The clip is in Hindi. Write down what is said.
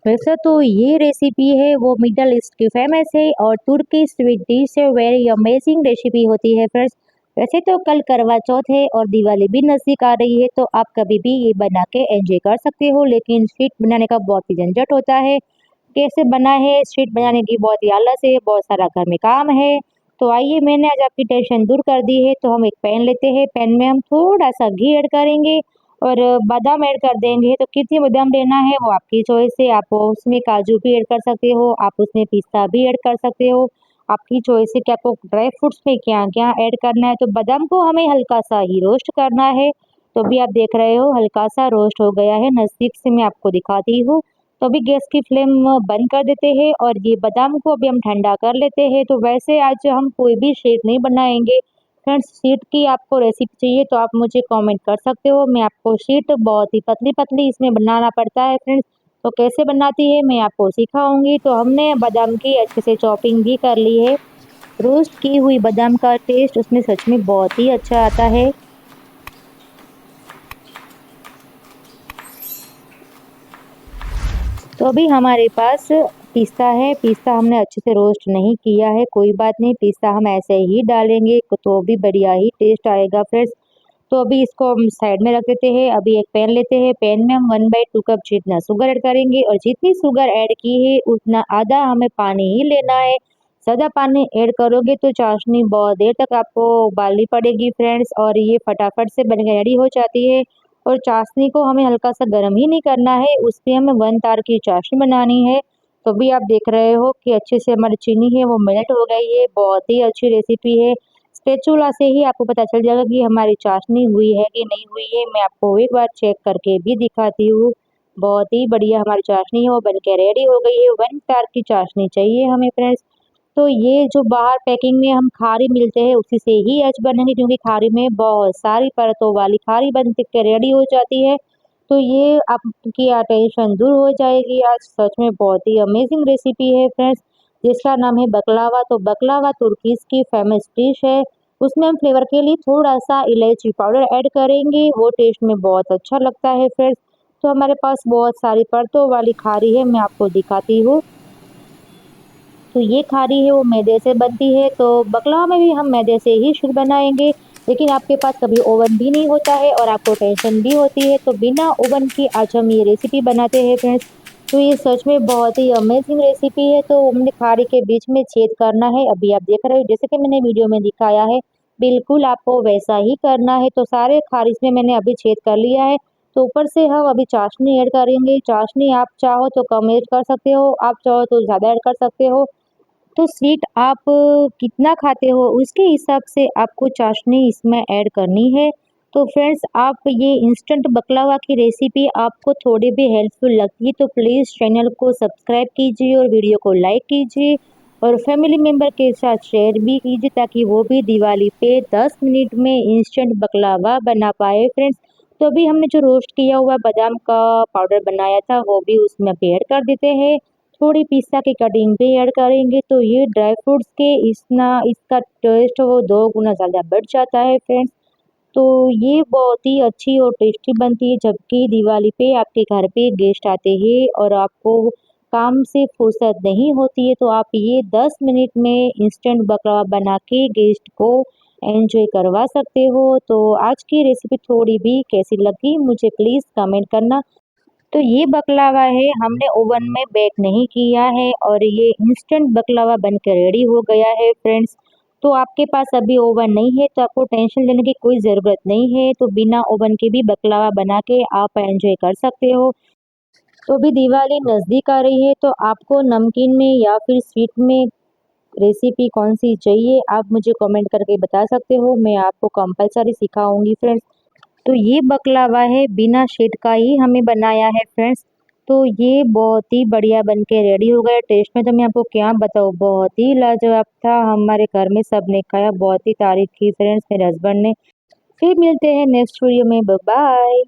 वैसे तो ये रेसिपी है वो मिडल ईस्ट की फेमस है और तुर्की स्वीट डिश है, वेरी अमेजिंग रेसिपी होती है फ्रेंड्स। वैसे तो कल करवा चौथ है और दिवाली भी नज़दीक आ रही है, तो आप कभी भी ये बना के एंजॉय कर सकते हो, लेकिन स्वीट बनाने का बहुत ही झंझट होता है। कैसे बना है स्वीट बनाने की बहुत ही आलस है, बहुत सारा घर में काम है। तो आइए, मैंने आज आपकी टेंशन दूर कर दी है। तो हम एक पैन लेते हैं, पैन में हम थोड़ा सा घी ऐड करेंगे और बादाम ऐड कर देंगे। तो कितनी बादाम लेना है वो आपकी चॉइस है, आप उसमें काजू भी ऐड कर सकते हो, आप उसमें पिस्ता भी ऐड कर सकते हो, आपकी चॉइस है कि आपको ड्राई फ्रूट्स में क्या क्या ऐड करना है। तो बादाम को हमें हल्का सा ही रोस्ट करना है। तो अभी आप देख रहे हो हल्का सा रोस्ट हो गया है, नज़दीक से मैं आपको दिखाती हूँ। तो अभी गैस की फ्लेम बंद कर देते हैं और ये बादाम को अभी हम ठंडा कर लेते हैं। तो वैसे आज हम कोई भी शीट नहीं बनाएंगे फ्रेंड्स, शीट की आपको रेसिपी चाहिए तो आप मुझे कमेंट कर सकते हो। मैं आपको शीट बहुत ही पतली पतली इसमें बनाना पड़ता है फ्रेंड्स, तो कैसे बनाती है मैं आपको सिखाऊंगी। तो हमने बादाम की अच्छे से चॉपिंग भी कर ली है। रोस्ट की हुई बादाम का टेस्ट उसमें सच में बहुत ही अच्छा आता है। तो अभी हमारे पास पिस्ता है, पिस्ता हमने अच्छे से रोस्ट नहीं किया है, कोई बात नहीं, पिस्ता हम ऐसे ही डालेंगे तो भी बढ़िया ही टेस्ट आएगा फ्रेंड्स। तो अभी इसको हम साइड में रख देते हैं। अभी एक पैन लेते हैं, पैन में हम 1/2 कप जितना शुगर ऐड करेंगे और जितनी शुगर ऐड की है उतना आधा हमें पानी ही लेना है। ज़्यादा पानी ऐड करोगे तो चाशनी बहुत देर तक आपको उबालनी पड़ेगी फ्रेंड्स, और ये फटाफट से बन के रेडी हो जाती है। और चाशनी को हमें हल्का सा गर्म ही नहीं करना है, उसमें हमें 1 तार की चाशनी बनानी है। तो अभी आप देख रहे हो कि अच्छे से हमारी चीनी है वो मेल्ट हो गई है, बहुत ही अच्छी रेसिपी है। स्पैचुला से ही आपको पता चल जाएगा कि हमारी चाशनी हुई है कि नहीं हुई है। मैं आपको एक बार चेक करके भी दिखाती हूँ। बहुत ही बढ़िया हमारी चाशनी है वो बनके रेडी हो गई है। 1 तार की चाशनी चाहिए हमें फ्रेंड्स। तो ये जो बाहर पैकिंग में हम खारी मिलते हैं उसी से ही एच बनेंगे, क्योंकि खारी में बहुत सारी परतों वाली खारी बन के रेडी हो जाती है। तो ये आपकी टेंशन दूर हो जाएगी। आज सच में बहुत ही अमेजिंग रेसिपी है फ्रेंड्स, जिसका नाम है बकलावा। तो बकलावा तुर्कीज की फेमस डिश है। उसमें हम फ्लेवर के लिए थोड़ा सा इलायची पाउडर ऐड करेंगे, वो टेस्ट में बहुत अच्छा लगता है फ्रेंड्स। तो हमारे पास बहुत सारी परतों वाली खारी है, मैं आपको दिखाती हूँ। तो ये खारी है वो मैदे से बनती है, तो बकलावा में भी हम मैदे से ही शुरू बनाएंगे। लेकिन आपके पास कभी ओवन भी नहीं होता है और आपको टेंशन भी होती है, तो बिना ओवन के आज हम ये रेसिपी बनाते हैं फ्रेंड्स। तो ये सच में बहुत ही अमेजिंग रेसिपी है। तो हमने खारी के बीच में छेद करना है, अभी आप देख रहे हो जैसे कि मैंने वीडियो में दिखाया है, बिल्कुल आपको वैसा ही करना है। तो सारे खारिज में मैंने अभी छेद कर लिया है। तो ऊपर से हम अभी चाशनी ऐड करेंगे। चाशनी आप चाहो तो कम ऐड कर सकते हो, आप चाहो तो ज़्यादा ऐड कर सकते हो। तो स्वीट आप कितना खाते हो उसके हिसाब से आपको चाशनी इसमें ऐड करनी है। तो फ्रेंड्स, आप ये इंस्टेंट बकलावा की रेसिपी आपको थोड़ी भी हेल्पफुल लगती है तो प्लीज़ चैनल को सब्सक्राइब कीजिए और वीडियो को लाइक कीजिए और फैमिली मेम्बर के साथ शेयर भी कीजिए, ताकि वो भी दिवाली पे 10 मिनट में इंस्टेंट बकलावा बना पाए फ्रेंड्स। तो अभी हमने जो रोस्ट किया हुआ बादाम का पाउडर बनाया था वो भी उसमें ऐड कर देते हैं। थोड़ी पिस्ता की कटिंग भी ऐड करेंगे, तो ये ड्राई फ्रूट्स के इसका टेस्ट वो 2 गुना ज़्यादा बढ़ जाता है फ्रेंड्स। तो ये बहुत ही अच्छी और टेस्टी बनती है, जबकि दिवाली पे आपके घर पे गेस्ट आते हैं और आपको काम से फुर्सत नहीं होती है, तो आप ये 10 मिनट में इंस्टेंट बकलावा बना के गेस्ट को एंजॉय करवा सकते हो। तो आज की रेसिपी थोड़ी भी कैसी लगी मुझे प्लीज़ कमेंट करना। तो ये बकलावा है हमने ओवन में बेक नहीं किया है और ये इंस्टेंट बकलावा बन के रेडी हो गया है फ्रेंड्स। तो आपके पास अभी ओवन नहीं है तो आपको टेंशन लेने की कोई ज़रूरत नहीं है, तो बिना ओवन के भी बकलावा बना के आप एंजॉय कर सकते हो। तो अभी दिवाली नज़दीक आ रही है, तो आपको नमकीन में या फिर स्वीट में रेसिपी कौन सी चाहिए आप मुझे कमेंट करके बता सकते हो, मैं आपको कंपलसरी सिखाऊंगी फ्रेंड्स। तो ये बकलावा है बिना शीट का ही हमें बनाया है फ्रेंड्स। तो ये बहुत ही बढ़िया बन के रेडी हो गया। टेस्ट में तो मैं आपको क्या बताऊँ, बहुत ही लाजवाब था। हमारे घर में सबने खाया, बहुत ही तारीफ की फ्रेंड्स मेरे हस्बैंड ने। फिर मिलते हैं नेक्स्ट वीडियो में, बाय बाय।